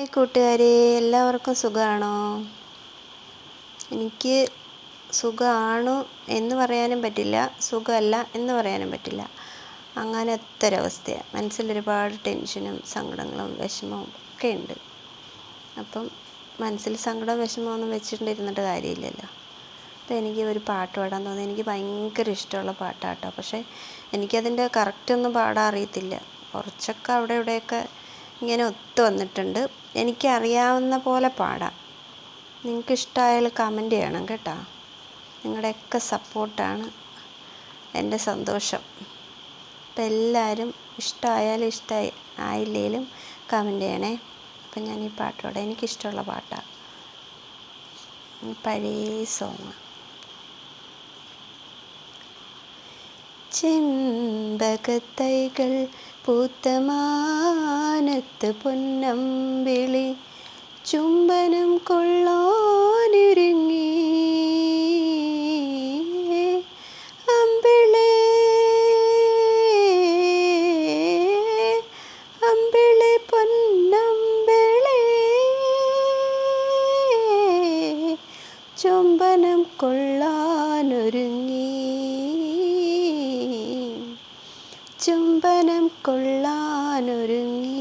Hi കൂട്ടുകാരെ, എല്ലാവർക്കും സുഖമാണോ? എനിക്ക് സുഖമാണ് എന്ന് പറയാനും പറ്റില്ല, സുഖമല്ല എന്ന് പറയാനും പറ്റില്ല. അങ്ങനത്തെ ഒരവസ്ഥയാണ്. മനസ്സിലൊരുപാട് ടെൻഷനും സങ്കടങ്ങളും വിഷമവും ഒക്കെ ഉണ്ട്. അപ്പം മനസ്സിൽ സങ്കടവും വിഷമമൊന്നും വെച്ചിട്ടിരുന്നിട്ട് കാര്യമില്ലല്ലോ. അപ്പോൾ എനിക്ക് ഒരു പാട്ട് പാടാൻ തോന്നി. എനിക്ക് ഭയങ്കര ഇഷ്ടമുള്ള പാട്ടാട്ടോ. പക്ഷേ എനിക്കതിൻ്റെ കറക്റ്റൊന്നും പാടാൻ അറിയത്തില്ല. കുറച്ചൊക്കെ അവിടെ ഇവിടെയൊക്കെ ഇങ്ങനെ ഒത്തു വന്നിട്ടുണ്ട്. എനിക്കറിയാവുന്ന പോലെ പാടാം. നിങ്ങൾക്ക് ഇഷ്ടമായാൽ കമൻറ്റ് ചെയ്യണം കേട്ടോ. നിങ്ങളുടെയൊക്കെ സപ്പോർട്ടാണ് എൻ്റെ സന്തോഷം. അപ്പം എല്ലാവരും ഇഷ്ടമായാലും ഇഷ്ടമായി ആയില്ലേലും കമൻറ്റ് ചെയ്യണേ. അപ്പം ഞാൻ ഈ പാട്ട് പാടാം. എനിക്കിഷ്ടമുള്ള പാട്ടാണ്. പഴയ സോങ്. ചെമ്പകത്തൈകൾ പൂത്ത മാനത്ത് പൊന്നമ്പിളി ചുംബനം കൊള്ളാനൊരുങ്ങി അമ്പിളി അമ്പിളി പൊന്നമ്പിളി ചുംബനം കൊള്ളാനൊരുങ്ങി ചുംബനം കൊള്ളാനൊരുങ്ങി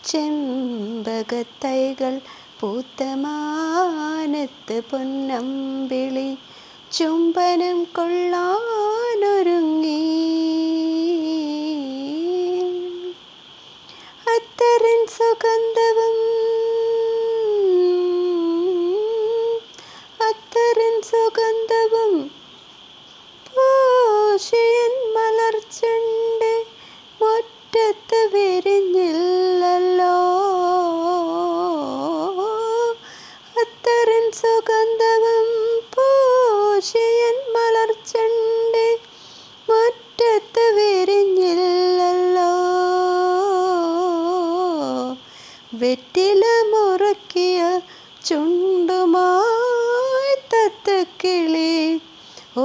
ചെമ്പകത്തൈകൾ പൂത്ത മാനത്ത് പൊന്നമ്പിളി ചുംബനം കൊള്ളാനൊരുങ്ങി അത്തറിൻ സുഗന്ധവും അത്തറിൻ സുഗന്ധവും മലർച്ചെണ്ട് മുറ്റത്ത് വിരിഞ്ഞില്ലല്ലോ അത്തറിൻ സുഗന്ധവും പൂശിയൻ മലർച്ചെണ്ട് മുറ്റത്ത് വിരിഞ്ഞില്ലല്ലോ വെറ്റില മുറുക്കിയ ചുണ്ടുമായി തത്തക്കിളി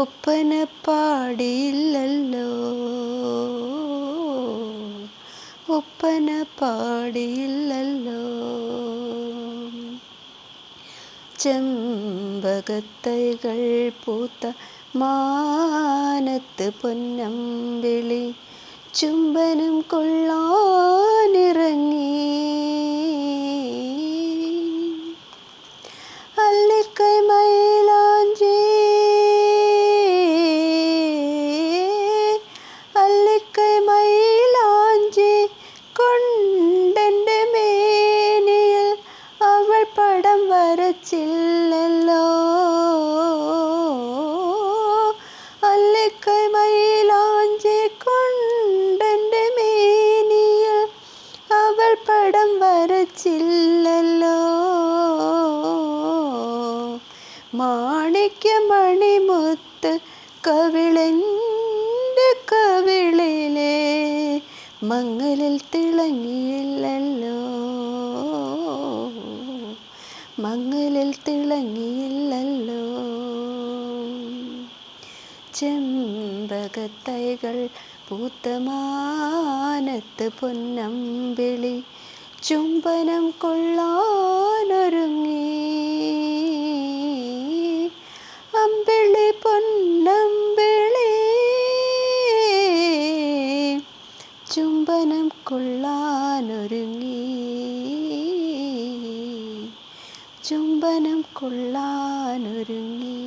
ഒപ്പന പാടിയില്ലല്ലോ ഒപ്പന പാടിയില്ലല്ലോ ചെമ്പകത്തൈകൾ പൂത്ത മാനത്ത് പൊന്നമ്പിളി ചുംബനം കൊള്ളാനിറങ്ങി അല്ലിക്കൈ മൈലാഞ്ചി വരച്ചില്ലല്ലോ അല്ലിക്കൈ മൈലാഞ്ചി കൊണ്ടെൻ്റെ മേനിയിൽ അവൾ പടം വരച്ചില്ലല്ലോ മാണിക്യമണിമുത്ത് കവിളെൻ്റെ കവിളിലെ മങ്ങലിൽ തിളങ്ങിയില്ലല്ലോ മങ്ങലിൽ തിളങ്ങിയില്ലല്ലോ ചെമ്പകത്തൈകൾ പൂത്ത മാനത്ത് പൊന്നമ്പിളി ചുംബനം കൊള്ളാനൊരുങ്ങി അമ്പിളി പൊന്നമ്പിളി ചുംബനം കൊള്ളാനൊരുങ്ങി ചുംബനം കൊള്ളാനൊരുങ്ങി